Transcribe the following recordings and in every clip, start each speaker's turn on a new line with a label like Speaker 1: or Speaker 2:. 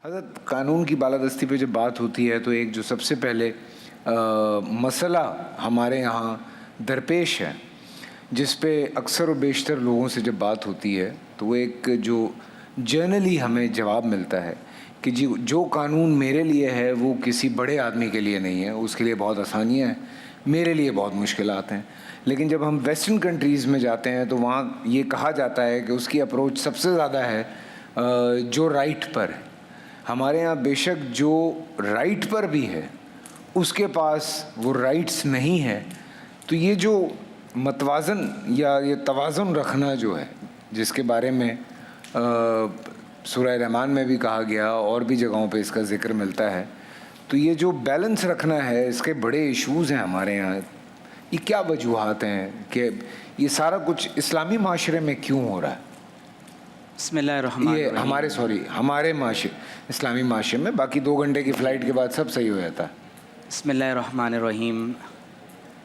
Speaker 1: حضرت قانون کی بالادستی پہ جب بات ہوتی ہے تو ایک جو سب سے پہلے مسئلہ ہمارے یہاں درپیش ہے، جس پہ اکثر و بیشتر لوگوں سے جب بات ہوتی ہے تو وہ ایک جو جرنلی ہمیں جواب ملتا ہے کہ جی جو قانون میرے لیے ہے وہ کسی بڑے آدمی کے لیے نہیں ہے، اس کے لیے بہت آسانیاں ہیں، میرے لیے بہت مشکلات ہیں۔ لیکن جب ہم ویسٹرن کنٹریز میں جاتے ہیں تو وہاں یہ کہا جاتا ہے کہ اس کی اپروچ سب سے زیادہ ہے جو رائٹ پر ہے۔ ہمارے ہاں بے شک جو رائٹ پر بھی ہے اس کے پاس وہ رائٹس نہیں ہے۔ تو یہ جو متوازن یا یہ توازن رکھنا جو ہے، جس کے بارے میں سورہ رحمان میں بھی کہا گیا اور بھی جگہوں پہ اس کا ذکر ملتا ہے، تو یہ جو بیلنس رکھنا ہے اس کے بڑے ایشوز ہیں ہمارے یہاں۔ یہ کیا وجوہات ہیں کہ یہ سارا کچھ اسلامی معاشرے میں کیوں ہو رہا ہے؟
Speaker 2: بسم اللہ الرحمن الرحیم۔
Speaker 1: ہمارے معاشرے اسلامی معاشرے میں، باقی 2 گھنٹے کی فلائٹ کے بعد سب صحیح ہو جاتا ہے۔
Speaker 2: بسم اللہ الرحمن الرحیم۔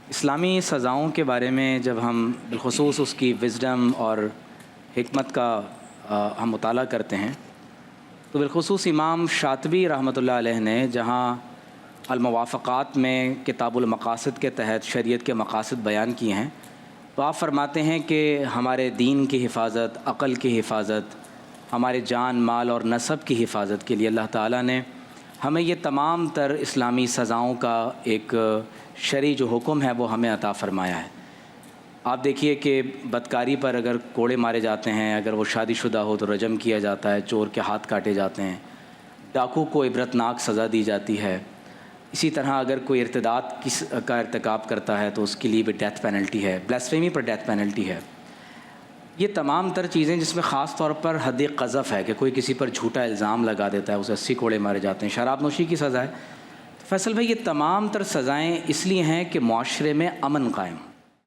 Speaker 2: اسلامی سزاؤں کے بارے میں جب ہم بالخصوص اس کی وزڈم اور حکمت کا ہم مطالعہ کرتے ہیں تو بالخصوص امام شاطبی رحمۃ اللہ علیہ نے جہاں الموافقات میں کتاب المقاصد کے تحت شریعت کے مقاصد بیان کیے ہیں، تو آپ فرماتے ہیں کہ ہمارے دین کی حفاظت، عقل کی حفاظت، ہمارے جان مال اور نسب کی حفاظت کے لیے اللہ تعالیٰ نے ہمیں یہ تمام تر اسلامی سزاؤں کا ایک شرعی جو حکم ہے وہ ہمیں عطا فرمایا ہے۔ آپ دیکھیے کہ بدکاری پر اگر کوڑے مارے جاتے ہیں، اگر وہ شادی شدہ ہو تو رجم کیا جاتا ہے، چور کے ہاتھ کاٹے جاتے ہیں، ڈاکو کو عبرتناک سزا دی جاتی ہے۔ اسی طرح اگر کوئی ارتداد کا ارتکاب کرتا ہے تو اس کے لیے بھی ڈیتھ پینلٹی ہے، بلاسفیمی پر ڈیتھ پینلٹی ہے۔ یہ تمام تر چیزیں جس میں خاص طور پر حد قذف ہے کہ کوئی کسی پر جھوٹا الزام لگا دیتا ہے، اسے 80 کوڑے مارے جاتے ہیں، شراب نوشی کی سزا ہے۔ فیصل بھائی، یہ تمام تر سزائیں اس لیے ہیں کہ معاشرے میں امن قائم